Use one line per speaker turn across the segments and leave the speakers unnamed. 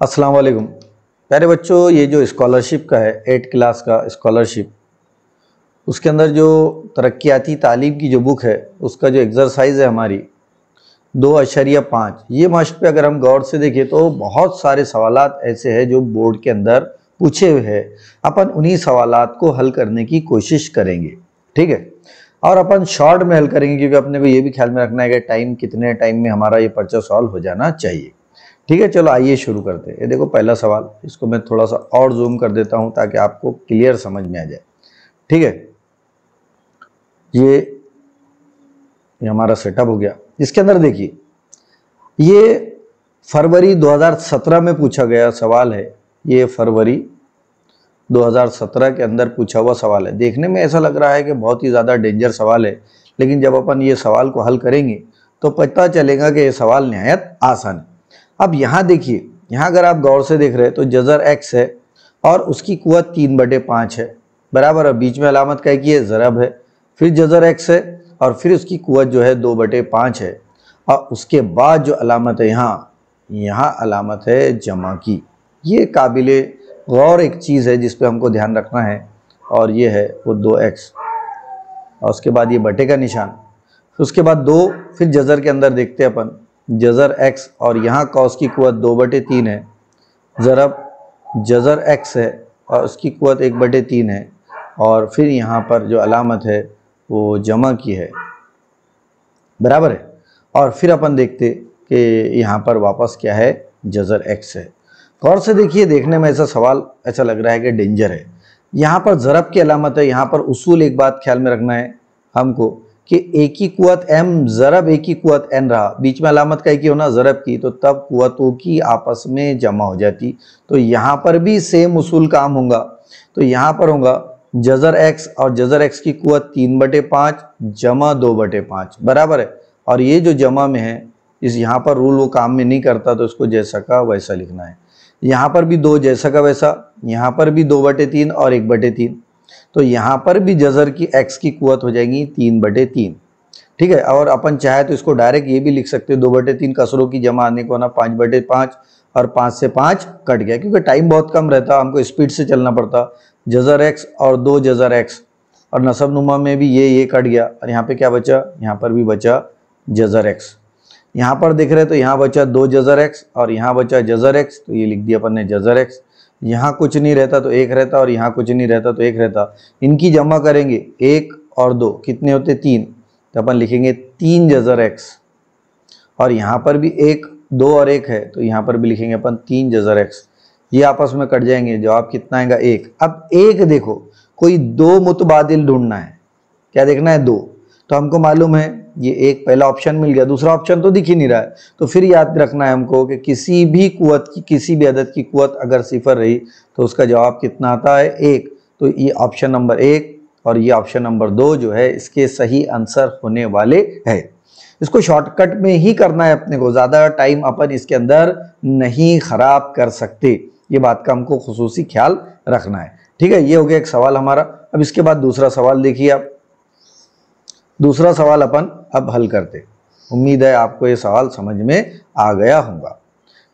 अस्सलाम वालेकुम प्यारे बच्चों। ये जो स्कॉलरशिप का है 8 क्लास का स्कॉलरशिप, उसके अंदर जो तरक्याती तालीम की जो बुक है उसका जो एक्सरसाइज है हमारी 2.5, ये मास्ट पे अगर हम गौर से देखें तो बहुत सारे सवालात ऐसे हैं जो बोर्ड के अंदर पूछे हुए हैं। अपन उन्हीं सवालात को हल करने की कोशिश करेंगे, ठीक है। और अपन शॉर्ट में हल करेंगे क्योंकि अपने को ये भी ख्याल में रखना है कि टाइम कितने टाइम में हमारा ये पर्चा सॉल्व हो जाना चाहिए, ठीक है। चलो आइए शुरू करते हैं। ये देखो पहला सवाल, इसको मैं थोड़ा सा और जूम कर देता हूं ताकि आपको क्लियर समझ में आ जाए, ठीक है। ये हमारा सेटअप हो गया। इसके अंदर देखिए, ये फरवरी 2017 में पूछा गया सवाल है। ये फरवरी 2017 के अंदर पूछा हुआ सवाल है। देखने में ऐसा लग रहा है कि बहुत ही ज़्यादा डेंजर सवाल है, लेकिन जब अपन ये सवाल को हल करेंगे तो पता चलेगा कि ये सवाल निहायत आसान है। अब यहाँ देखिए, यहाँ अगर आप गौर से देख रहे हैं तो जज़र एक्स है और उसकी कुवत 3/5 है, बराबर है। बीच में अलामत क्या की है, ज़रब है। फिर जज़र एक्स है और फिर उसकी कुवत जो है 2/5 है। और उसके बाद जो अलामत है यहाँ अलामत है जमा की। ये काबिले गौर एक चीज़ है जिस पे हमको ध्यान रखना है, और ये है वो 2x और उसके बाद ये बटे का निशान, फिर उसके बाद 2, फिर जज़र के अंदर देखते हैं अपन जज़र x और यहाँ कॉस की कुवत 2/3 है, ज़रब जज़र x है और उसकी कुवत 1/3 है, और फिर यहाँ पर जो अलामत है वो जमा की है, बराबर है। और फिर अपन देखते कि यहाँ पर वापस क्या है, जज़र x है। गौर से देखिए, देखने में ऐसा सवाल ऐसा लग रहा है कि डेंजर है। यहाँ पर ज़रब की अलामत है। यहाँ पर उसूल एक बात ख्याल में रखना है हमको कि a की कुवत m ज़रब a की कुवत n रहा, बीच में अलामत क्या की होना, ज़रब की, तो तब कुवतों की आपस में जमा हो जाती। तो यहाँ पर भी सेम उसूल काम होगा। तो यहाँ पर होगा जज़र x और जज़र x की कुवत 3/5 जमा 2/5, बराबर है। और ये जो जमा में है, इस यहाँ पर रूल वो काम में नहीं करता, तो इसको जैसा का वैसा लिखना है। यहाँ पर भी 2 जैसा का वैसा, यहाँ पर भी 2/3 और 1/3, तो यहाँ पर भी जज़र की x की कुवत हो जाएगी 3/3, ठीक है। और अपन चाहे तो इसको डायरेक्ट ये भी लिख सकते हैं, 2/3 कसरों की जमा आने को ना 5/5 और 5 से 5 कट गया, क्योंकि टाइम बहुत कम रहता, हमको स्पीड से चलना पड़ता। जज़र x और 2 जज़र x, और नसब नुमा में भी ये कट गया, और यहाँ पे क्या बचा, यहाँ पर भी बचा जज़र x। यहाँ पर देख रहे तो यहाँ बचा 2 जज़र x और यहाँ बचा जज़र x, तो ये लिख दिया अपन ने जज़र x। यहाँ कुछ नहीं रहता तो 1 रहता, और यहाँ कुछ नहीं रहता तो 1 रहता। इनकी जमा करेंगे 1 और 2 कितने होते, 3, तो अपन लिखेंगे 3 जज़र x। और यहाँ पर भी 1, 2 और 1 है, तो यहाँ पर भी लिखेंगे अपन 3 जज़र x। ये आपस में कट जाएंगे, जवाब कितना आएगा, 1। अब 1 देखो, कोई 2 मुतबादिल ढूंढना है, क्या देखना है, 2। तो हमको मालूम है ये एक पहला ऑप्शन मिल गया, दूसरा ऑप्शन तो दिख ही नहीं रहा है। तो फिर याद रखना है हमको कि किसी भी कुवत की, किसी भी अदद की कुवत अगर सिफर रही तो उसका जवाब कितना आता है, 1। तो ये ऑप्शन नंबर 1 और ये ऑप्शन नंबर 2 जो है इसके सही आंसर होने वाले है। इसको शॉर्टकट में ही करना है अपने को, ज़्यादा टाइम अपन इसके अंदर नहीं खराब कर सकते। ये बात का हमको खुसूसी ख्याल रखना है, ठीक है। ये हो गया एक सवाल हमारा। अब इसके बाद दूसरा सवाल देखिए आप। दूसरा सवाल अपन अब हल करते। उम्मीद है आपको ये सवाल समझ में आ गया होगा,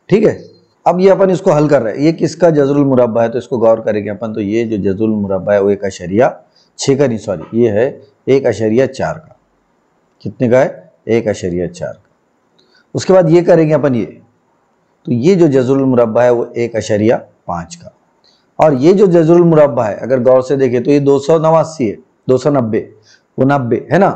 ठीक है। अब ये अपन इसको हल कर रहे हैं। ये किसका जज़रुल मुरब्बा है, तो इसको गौर करेंगे अपन। तो ये जो जज़रुल मुरब्बा है वो 1.6 का, नहीं सॉरी, ये है 1.4 का। कितने का है, 1.4 का। उसके बाद ये करेंगे अपन ये, तो ये जो जज़रुल मुरब्बा है वो 1.5 का। और ये जो जज़रुल मुरब्बा है अगर गौर से देखें तो ये 289 है, 290 वो 90 है ना।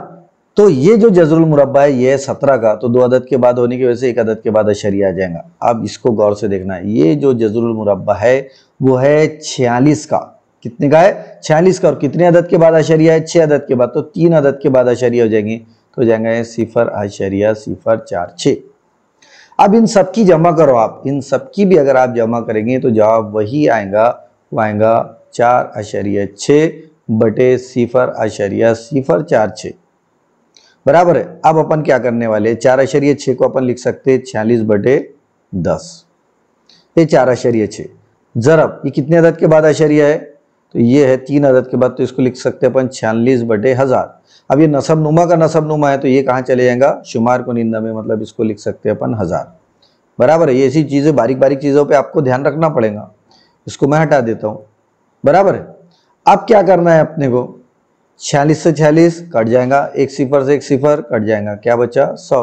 तो ये जो जज़रुल मुरब्बा है ये है 17 का, तो 2 अदद के बाद होने की वजह से 1 अदद के बाद अशरिया आ जाएगा। अब इसको गौर से देखना है, ये जो जज़रुल मुरब्बा है वो है 46 का। कितने का है, 46 का। और कितने अदद के बाद अशरिया है, 6 अदद के बाद, तो 3 अदद के बाद अशरिया हो जाएंगे, तो हो जाएंगे 0.046। अब इन सब की जमा करो आप, इन सब की भी अगर आप जमा करेंगे तो जवाब वही आएगा, वो आएगा 4.6 बटे 0.046, बराबर है। अब अपन क्या करने वाले, 4.6 को अपन लिख सकते हैं 46/10। ये 4.6 ज़रब, ये कितने अदद के बाद अशरिया है, तो ये है 3 अदद के बाद, तो इसको लिख सकते हैं अपन 46/1000। अब ये नसब नुमा का नसब नुमा है, तो ये कहाँ चले जाएगा, शुमार को निंदा में, मतलब इसको लिख सकते हैं अपन 1000। बराबर है। ये ऐसी चीजें बारीक बारीक चीजों पे आपको ध्यान रखना पड़ेगा। इसको मैं हटा देता हूं, बराबर है। अब क्या करना है अपने को, 46 से 46 कट जाएगा, एक सिफर से एक सिफर कट जाएगा, क्या बचा 100।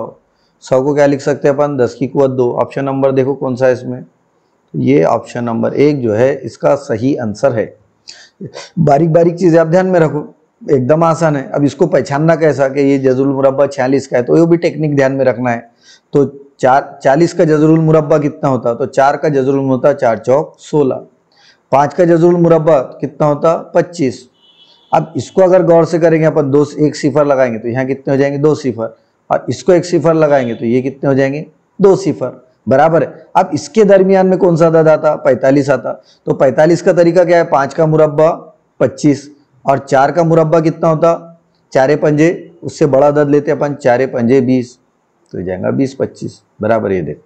100 को क्या लिख सकते हैं अपन, 10 की कुवत 2। ऑप्शन नंबर देखो कौन सा है इसमें, तो ये ऑप्शन नंबर 1 जो है इसका सही आंसर है। बारीक बारीक चीजें आप ध्यान में रखो, एकदम आसान है। अब इसको पहचानना कैसा कि ये जज़रुल मुरब्बा 46 का है, तो ये भी टेक्निक ध्यान में रखना है। तो 40 का जज़रुल मुरब्बा कितना होता, तो 4 का जज़रुल होता 4 चौक 16। 5 का जज़रुल मुरब्बा कितना होता 25। अब इसको अगर गौर से करेंगे अपन, दो एक सिफर लगाएंगे तो यहाँ कितने हो जाएंगे 2 सिफर, और इसको एक सिफर लगाएंगे तो ये कितने हो जाएंगे 2 सिफर, बराबर है। अब इसके दरमियान में कौन सा अदद आता, 45 आता। तो 45 का तरीका क्या है, 5 का मुरब्बा 25 और 4 का मुरब्बा कितना होता 4 पंजे, उससे बड़ा अदद लेते अपन 4 पंजे 20, तो जाएगा 20 25, बराबर। ये देख,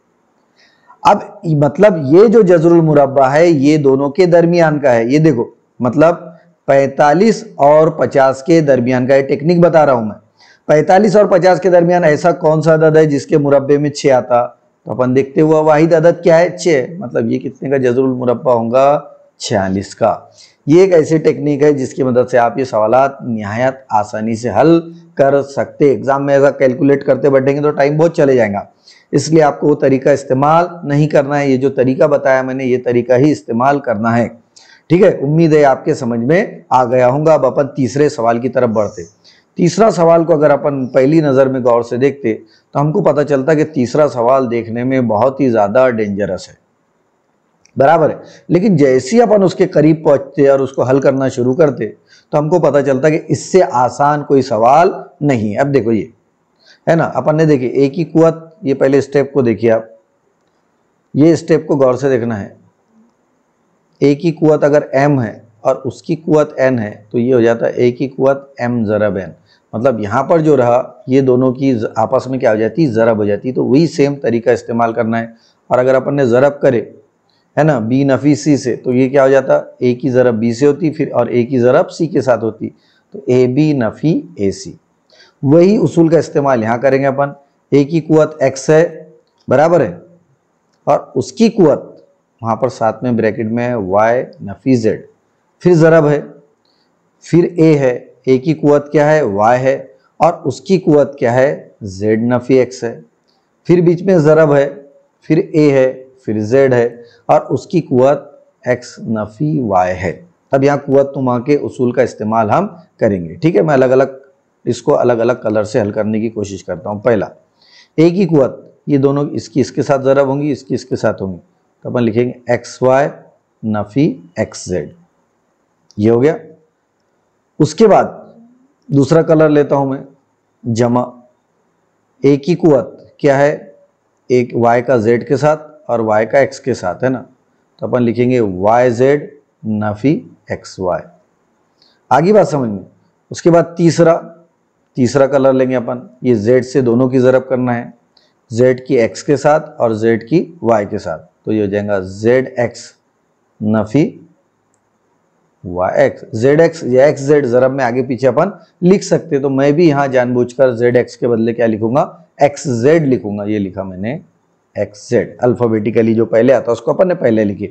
अब मतलब ये जो जज़रुल मुरब्बा है ये दोनों के दरमियान का है। ये देखो मतलब 45 और 50 के दरमियान का, ये टेक्निक बता रहा हूं मैं। 45 और 50 के दरमियान ऐसा कौन सा अदद है जिसके मुरब्बे में 6 आता, तो अपन देखते हुआ वाहिद अदद क्या है 6, मतलब ये कितने का जज़रुल मुरब्बा होगा 46 का। ये एक ऐसी टेक्निक है जिसकी मदद से आप ये सवालात निहायत आसानी से हल कर सकते। एग्जाम में ऐसा कैलकुलेट करते बैठेंगे तो टाइम बहुत चले जाएगा, इसलिए आपको वो तरीका इस्तेमाल नहीं करना है। ये जो तरीका बताया मैंने ये तरीका ही इस्तेमाल करना है, ठीक है। उम्मीद है आपके समझ में आ गया होगा। अब अपन तीसरे सवाल की तरफ बढ़ते। तीसरा सवाल को अगर अपन पहली नजर में गौर से देखते तो हमको पता चलता कि तीसरा सवाल देखने में बहुत ही ज्यादा डेंजरस है, बराबर है। लेकिन जैसे ही अपन उसके करीब पहुंचते और उसको हल करना शुरू करते तो हमको पता चलता कि इससे आसान कोई सवाल नहीं है। अब देखो ये है ना, अपन ने देखिए ए की कुवत, ये पहले स्टेप को देखिए आप, ये स्टेप को गौर से देखना है। ए की कुवत अगर m है और उसकी कुवत n है तो ये हो जाता है ए की कुवत m ज़रब n, मतलब यहाँ पर जो रहा ये दोनों की आपस में क्या हो जाती है ज़रब हो जाती है। तो वही सेम तरीका इस्तेमाल करना है। और अगर अपन ने ज़रब करे है ना b नफ़ी c से, तो ये क्या हो जाता a की ज़रब b से होती फिर, और a की ज़रब c के साथ होती, तो ab नफ़ी ac। वही उसूल का इस्तेमाल यहाँ करेंगे अपन। a की कुवत x है, बराबर है, और उसकी कुवत वहाँ पर साथ में ब्रैकेट में है y नफ़ी z, फिर ज़रब है, फिर a है, a की कुवत क्या है y है, और उसकी कुवत क्या है z नफ़ी x है, फिर बीच में ज़रब है, फिर a है, फिर z है, और उसकी कुवत x नफ़ी y है। तब यहाँ कुवत तुमा के उसूल का इस्तेमाल हम करेंगे, ठीक है। मैं अलग अलग इसको अलग अलग कलर से हल करने की कोशिश करता हूँ। पहला a की कुवत, ये दोनों इसकी इसके साथ ज़रब होंगी, इसकी इसके साथ होंगी, तो अपन लिखेंगे xy नफ़ी xz, ये हो गया। उसके बाद दूसरा कलर लेता हूं मैं, जमा a की कुवत क्या है, एक y का z के साथ और y का x के साथ है ना, तो अपन लिखेंगे yz नफ़ी xy। आगे बात समझ में। उसके बाद तीसरा कलर लेंगे अपन, ये z से दोनों की ज़रब करना है, z की x के साथ और z की y के साथ, तो ये हो जाएगा zx नफ़ी yx। zx या xz ज़रब में आगे पीछे अपन लिख सकते, तो मैं भी यहाँ जानबूझकर zx के बदले क्या लिखूंगा xz लिखूंगा। ये लिखा मैंने xz, अल्फाबेटिकली जो पहले आता उसको अपन ने पहले लिखी।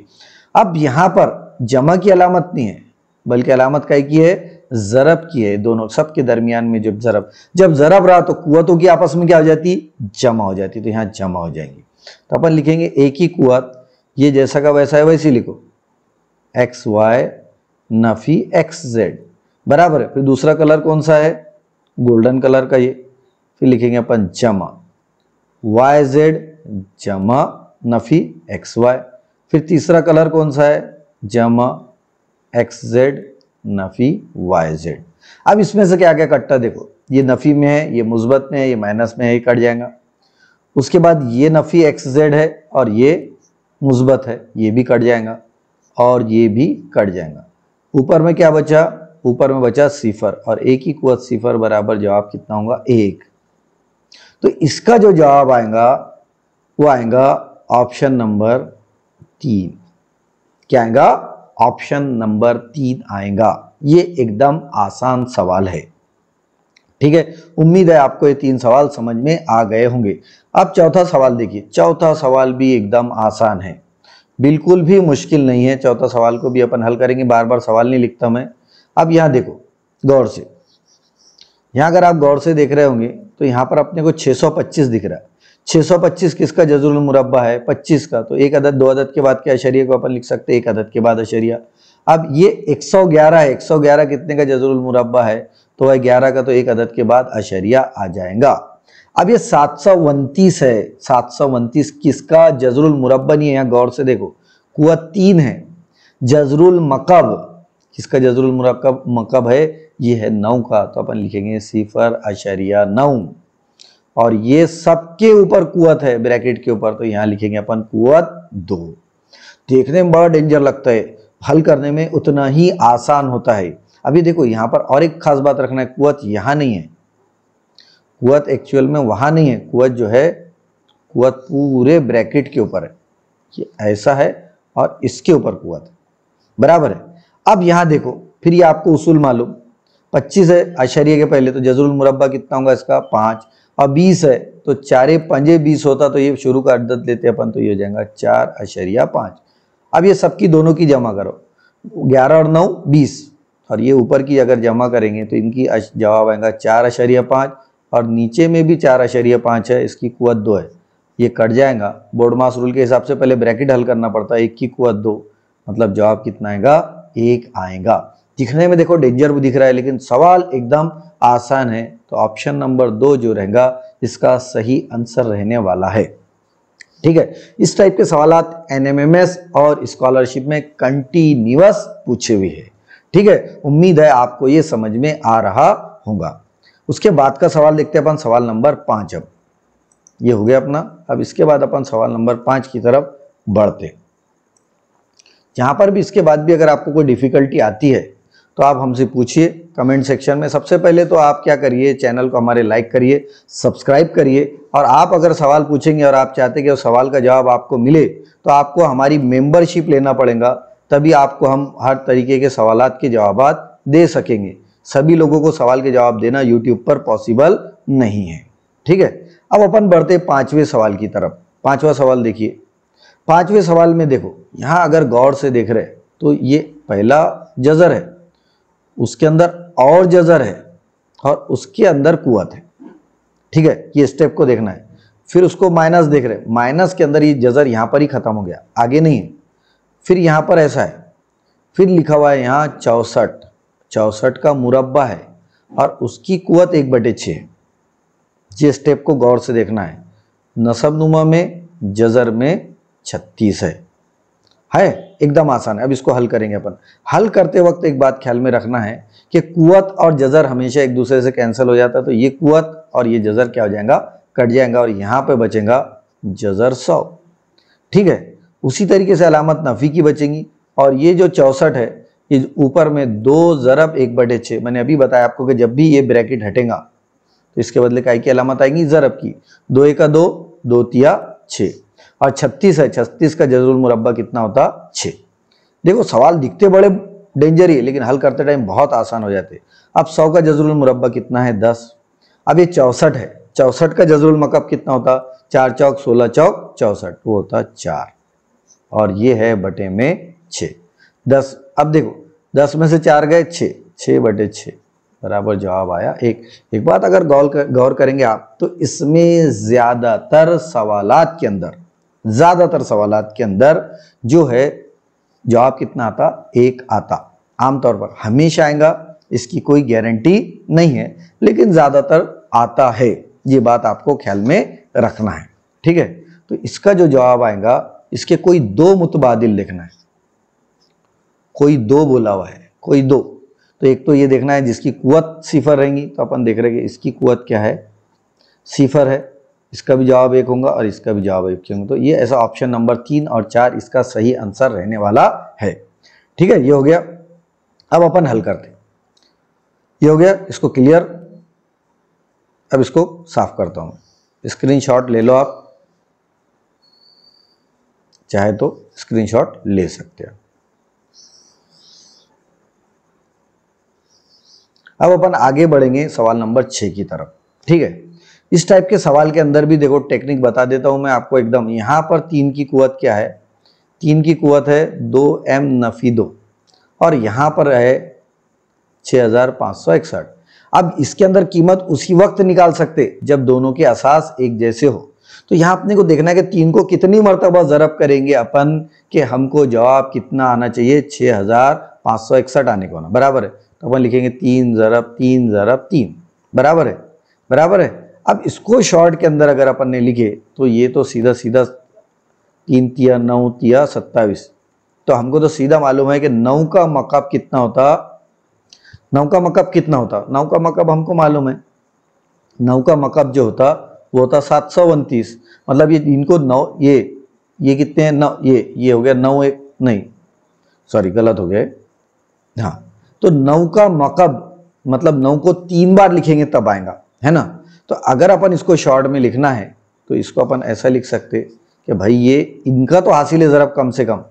अब यहाँ पर जमा की अलामत नहीं है, बल्कि अलामत क्या की है ज़रब की है। दोनों सबके दरमियान में जब ज़रब रहा तो कुवतों की आपस में क्या हो जाती जमा हो जाती, तो यहाँ जमा हो जाएंगी। तो अपन लिखेंगे a की कुवत, ये जैसा का वैसा है वैसे लिखो, xy नफ़ी xz, बराबर है। फिर दूसरा कलर कौन सा है, गोल्डन कलर का ये, फिर लिखेंगे अपन जमा yz जमा नफ़ी xy। फिर तीसरा कलर कौन सा है, जमा xz नफ़ी yz। अब इसमें से क्या क्या कटता देखो, ये नफ़ी में है, ये मुस्बत में है, ये माइनस में है, ये कट जाएगा। उसके बाद ये नफ़ी xz है और ये मुस्बत है, ये भी कट जाएगा और ये भी कट जाएगा। ऊपर में क्या बचा, ऊपर में बचा सिफर, और a की कुवत सिफर बराबर जवाब कितना होगा 1। तो इसका जो जवाब आएगा वो आएगा ऑप्शन नंबर 3। क्या आएगा, ऑप्शन नंबर 3 आएगा। ये एकदम आसान सवाल है, ठीक है। उम्मीद है आपको ये 3 सवाल समझ में आ गए होंगे। अब चौथा सवाल देखिए, चौथा सवाल भी एकदम आसान है, बिल्कुल भी मुश्किल नहीं है। चौथा सवाल को भी अपन हल करेंगे, बार बार सवाल नहीं लिखता मैं। अब यहाँ देखो गौर से, यहाँ अगर आप गौर से देख रहे होंगे तो यहाँ पर अपने को 625 दिख रहा है। 625 किसका जज़रुल मुरब्बा है? 25 का। तो एक अदद, दो अदद के बाद के अशरिया को अपन लिख सकते हैं एक अदद के बाद अशरिया। अब ये 111 है, 111 कितने का जज़रुल मुरब्बा है? तो वह 11 का, तो एक अदद के बाद अशरिया आ जाएगा। अब ये 729 है, 729 किसका जज़रुल मुरब्बा नहीं है? यहाँ गौर से देखो, कुव्वत 3 है। जज़रुल मकब किसका जज़रुल मकब है? ये है 9 का, तो अपन लिखेंगे 0.9। और ये सबके ऊपर कुव्वत है ब्रैकेट के ऊपर, तो यहाँ लिखेंगे अपन कुव्वत 2। देखने में बड़ा डेंजर लगता है, हल करने में उतना ही आसान होता है। अभी देखो यहाँ पर और एक खास बात रखना है, कुव्वत यहाँ नहीं है, कुव्वत एक्चुअल में वहां नहीं है। कुव्वत जो है, कुव्वत पूरे ब्रैकेट के ऊपर है, ये ऐसा है और इसके ऊपर कुव्वत है, बराबर है। अब यहाँ देखो, फिर ये आपको उसूल मालूम, 25 है अशरिया के पहले, तो जज़रुल मुरब्बा कितना होगा इसका? 5। और 20 है तो 4 पंजे 20 होता, तो ये शुरू का अदद लेते अपन, तो ये हो जाएगा 4.5। अब ये सबकी दोनों की जमा करो, 11 और 9 20, और ये ऊपर की अगर जमा करेंगे तो इनकी जवाब आएगा 4.5, और नीचे में भी 4.5 है, इसकी कुव्वत 2 है। ये कट जाएगा, बोर्ड मास रूल के हिसाब से पहले ब्रैकेट हल करना पड़ता है, 1 की कुव्वत 2, मतलब जवाब कितना आएगा? 1 आएगा। दिखने में देखो डेंजर भी दिख रहा है, लेकिन सवाल एकदम आसान है, तो ऑप्शन नंबर 2 जो रहेगा इसका सही आंसर रहने वाला है। ठीक है, इस टाइप के सवालात एनएमएमएस और स्कॉलरशिप में कंटिन्यूअस पूछे हुए हैं। ठीक है, उम्मीद है आपको ये समझ में आ रहा होगा। उसके बाद का सवाल देखते हैं अपन, सवाल नंबर 5। अब ये हो गया अपना। अब इसके बाद अपन सवाल नंबर 5 की तरफ बढ़ते। जहां पर भी इसके बाद भी अगर आपको कोई डिफिकल्टी आती है तो आप हमसे पूछिए कमेंट सेक्शन में। सबसे पहले तो आप क्या करिए, चैनल को हमारे लाइक करिए, सब्सक्राइब करिए, और आप अगर सवाल पूछेंगे और आप चाहते कि उस सवाल का जवाब आपको मिले, तो आपको हमारी मेंबरशिप लेना पड़ेगा, तभी आपको हम हर तरीके के सवालात के जवाब दे सकेंगे। सभी लोगों को सवाल के जवाब देना यूट्यूब पर पॉसिबल नहीं है। ठीक है, अब अपन बढ़ते 5वें सवाल की तरफ। 5वां सवाल देखिए। 5वें सवाल में देखो, यहाँ अगर गौर से देख रहे तो ये पहला जज़र है, उसके अंदर और जज़र है, और उसके अंदर कुव्वत है। ठीक है, ये स्टेप को देखना है। फिर उसको माइनस देख रहे, माइनस के अंदर ये जज़र यहाँ पर ही खत्म हो गया, आगे नहीं है। फिर यहाँ पर ऐसा है, फिर लिखा हुआ है यहाँ 64, 64 का मुरब्बा है, और उसकी कुव्वत 1/6 है। ये स्टेप को गौर से देखना है। नसब नुमा में, जज़र में 36 है एकदम आसान है। अब इसको हल करेंगे अपन। हल करते वक्त एक बात ख्याल में रखना है कि कुव्वत और जज़र हमेशा एक दूसरे से कैंसिल हो जाता है, तो ये कुव्वत और ये जज़र क्या हो जाएगा? कट जाएगा, और यहाँ पे बचेगा जज़र 100। ठीक है, उसी तरीके से अलामत नफ़ी की बचेंगी, और ये जो 64 है, ये ऊपर में 2 ज़रब 1/6। मैंने अभी बताया आपको कि जब भी ये ब्रैकेट हटेगा तो इसके बदले काय की अलामत आएगी? ज़रब की। 2 1 2, 2 3 6, और 36 है, 36 का जज़रुल मुरब्बा कितना होता? 6। देखो सवाल दिखते बड़े डेंजर ही है, लेकिन हल करते टाइम बहुत आसान हो जाते। अब 100 का जज़रुल मुरब्बा कितना है? 10। अब ये 64 है, 64 का जज़रुल मकब कितना होता? 4 चौक 16 चौक 64, वो होता 4, और ये है बटे में 6। 10, अब देखो 10 में से 4 गए 6, 6/6 बराबर जवाब आया 1। एक बात अगर गौर करेंगे आप, तो इसमें ज्यादातर सवालात के अंदर जो है जवाब कितना आता? 1 आता। आमतौर पर हमेशा आएगा, इसकी कोई गारंटी नहीं है, लेकिन ज्यादातर आता है। ये बात आपको ख्याल में रखना है। ठीक है, तो इसका जो जवाब आएगा, इसके कोई 2 मुतबादिल लिखना है। कोई 2 बोला हुआ है, कोई 2, तो एक तो ये देखना है जिसकी कुव्वत 0 रहेंगी, तो अपन देख रहे हैं कि इसकी कुव्वत क्या है? 0 है। इसका भी जवाब 1 होगा और इसका भी जवाब 1 होगा। तो ये ऐसा ऑप्शन नंबर 3 और 4 इसका सही आंसर रहने वाला है। ठीक है, ये हो गया। अब अपन हल करते हैं। ये हो गया, इसको क्लियर। अब इसको साफ करता हूं। स्क्रीनशॉट ले लो, आप चाहे तो स्क्रीनशॉट ले सकते हैं। अब अपन आगे बढ़ेंगे सवाल नंबर 6 की तरफ। ठीक है, इस टाइप के सवाल के अंदर भी देखो टेक्निक बता देता हूं मैं आपको एकदम। यहां पर 3 की कुवत क्या है, 3 की कुवत है 2m नफी 2 और यहां पर है 6561। अब इसके अंदर कीमत उसी वक्त निकाल सकते जब दोनों के असास एक जैसे हो। तो यहां अपने को देखना है कि 3 को कितनी मरतबा ज़रब करेंगे अपन कि हमको जवाब कितना आना चाहिए, 6561 आने को ना, बराबर है। तो अपन लिखेंगे 3 ज़रब 3 ज़रब 3, बराबर है, बराबर है। अब इसको शॉर्ट के अंदर अगर अपन ने लिखे तो ये तो सीधा सीधा 3 तिया 9 तिया 27। तो हमको तो सीधा मालूम है कि 9 का मकब कितना होता, 9 का मकब कितना होता, 9 का मकब हमको मालूम है। 9 का मकब जो होता वो होता 729। मतलब ये इनको 9 ये कितने हैं, 9 ये हो गया 9 एक नहीं सॉरी गलत हो गया, हाँ। तो 9 का मकब मतलब 9 को 3 बार लिखेंगे तब आएगा, है ना। तो अगर अपन इसको शॉर्ट में लिखना है तो इसको अपन ऐसा लिख सकते कि भाई ये इनका तो हासिल ज़रब कम से कम,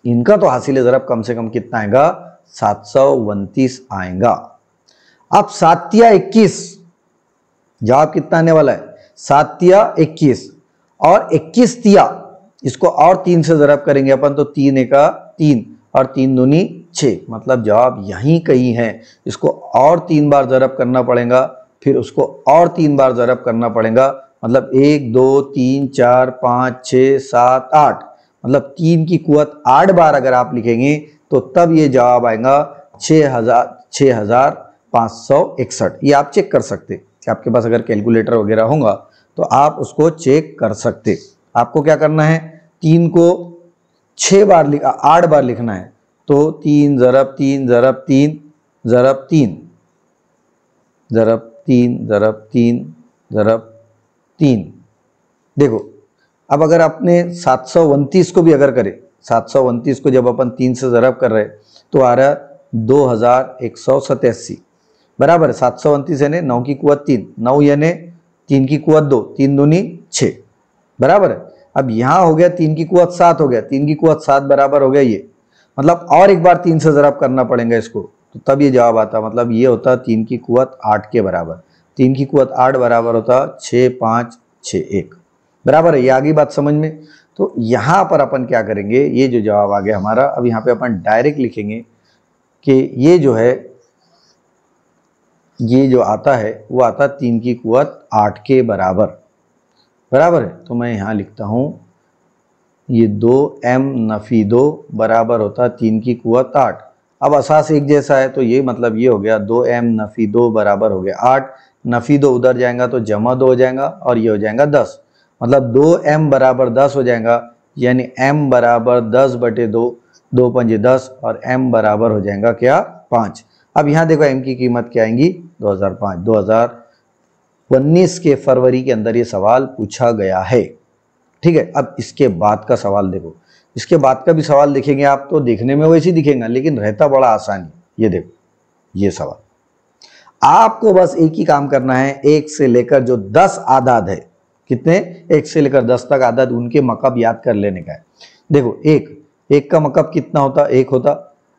इनका तो हासिल ज़रब कम से कम कितना आएगा, 729 आएगा। अब 7 तिया 21, जवाब कितना आने वाला है, 7 तिया 21 और 21 तिया, इसको और 3 से ज़रब करेंगे अपन तो 3 एका 3 और 3 दूनी 6, मतलब जवाब यहीं कहीं है। इसको और 3 बार ज़रब करना पड़ेगा, फिर उसको और 3 बार ज़रब करना पड़ेगा, मतलब 1 2 3 4 5 6 7 8, मतलब 3 की कुवत 8 बार अगर आप लिखेंगे तो तब ये जवाब आएगा 6561। ये आप चेक कर सकते कि आपके पास अगर कैलकुलेटर वगैरह होगा तो आप उसको चेक कर सकते। आपको क्या करना है, 3 को 8 बार लिखना है। तो 3 ज़रब 3 ज़रब 3 ज़रब 3 ज़रब 3 ज़रब 3 ज़रब 3। देखो अब अगर आपने 729 को भी अगर करे, 729 को जब अपन 3 से ज़रब कर रहे तो आ रहा है 2187, बराबर है। 729 यानी 9 की कुवत 3, 9 यानी 3 की कुवत 2, 3 दूनी 6, बराबर है। अब यहाँ हो गया 3 की कुवत 7 हो गया, 3 की कुवत 7 बराबर हो गया ये, मतलब और एक बार 3 से ज़रब करना पड़ेगा इसको, तो तब ये जवाब आता। मतलब ये होता 3 की कुवत 8 के बराबर, 3 की कुवत 8 बराबर होता 6561, बराबर है। ये आ गई बात समझ में। तो यहाँ पर अपन क्या करेंगे, ये जो जवाब आ गया हमारा, अब यहाँ पे अपन डायरेक्ट लिखेंगे कि ये जो है, ये जो आता है वो आता 3 की कुवत 8 के बराबर, बराबर है। तो मैं यहाँ लिखता हूँ ये 2m नफी 2 बराबर होता 3 की कुवत 8। अब असास एक जैसा है तो ये मतलब ये हो गया 2m नफी 2 बराबर हो गया 8, नफी 2 उधर जाएगा तो जमा 2 हो जाएगा और ये हो जाएगा 10, मतलब 2m बराबर 10 हो जाएगा, यानी m बराबर 10 बटे 2, 2 पंजे 10 और m बराबर हो जाएगा क्या, 5। अब यहाँ देखो m की कीमत क्या आएंगी, 2005। 2019 के फरवरी के अंदर ये सवाल पूछा गया है, ठीक है। अब इसके बाद का सवाल देखो, इसके बाद का भी सवाल देखेंगे आप तो देखने में वैसे ही दिखेगा लेकिन रहता बड़ा आसान है। ये देखो ये सवाल, आपको बस एक ही काम करना है, 1 से लेकर जो 10 आदाद है, कितने, 1 से लेकर 10 तक आदाद, उनके मकब याद कर लेने का है। देखो 1 का मकब कितना होता, 1 होता।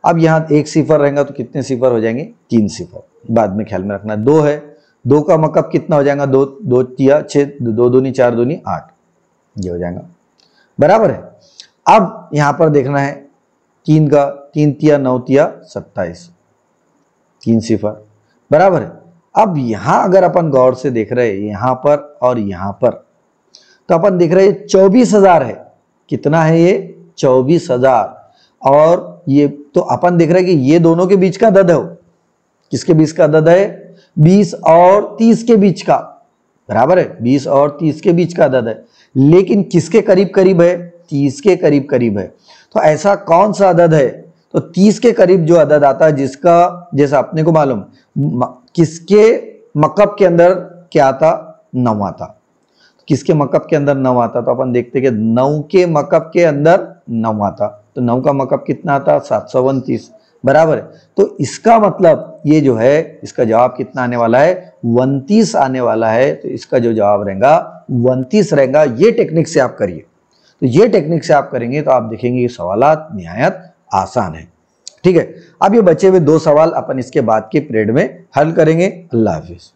अब यहाँ 1 सिफर रहेगा तो कितने सिफर हो जाएंगे, 3 सिफर, बाद में ख्याल में रखना। 2 है, 2 का मकब कितना हो जाएगा, 2 2 तिया 6, 2 दूनी 4 दूनी 8, ये हो जाएगा, बराबर है। अब यहाँ पर देखना है 3 का, 3 तिया 9 तिया 27, 3 सिफर, बराबर है। अब यहाँ अगर अपन गौर से देख रहे हैं यहाँ पर और यहाँ पर, तो अपन देख रहे हैं 24,000 है। कितना है ये, 24,000। और ये तो अपन देख रहे हैं कि ये दोनों के बीच का अदद है, किसके बीच का अदद है, 20 और 30 के बीच का, बराबर है। 20 और 30 के बीच का अदद है, लेकिन किसके करीब करीब है, 30 के करीब करीब है। तो ऐसा कौन सा अदद है, तो 30 के करीब जो अदद आता है, जिसका जैसा अपने को मालूम किसके मकब के अंदर क्या आता, 9 आता, किसके मकब के अंदर 9 आता, तो अपन देखते कि 9 के मकब के अंदर 9 आता, तो 9 का मकब कितना आता, 729, बराबर है। तो इसका मतलब ये जो है, इसका जवाब कितना आने वाला है, 29 आने वाला है। तो इसका जो जवाब रहेगा 29 रहेगा। ये टेक्निक से आप करिए, तो ये टेक्निक से आप करेंगे तो आप देखेंगे ये सवालात निहायत आसान है। ठीक है, अब ये बचे हुए 2 सवाल अपन इसके बाद के पीरियड में हल करेंगे। अल्लाह हाफिज।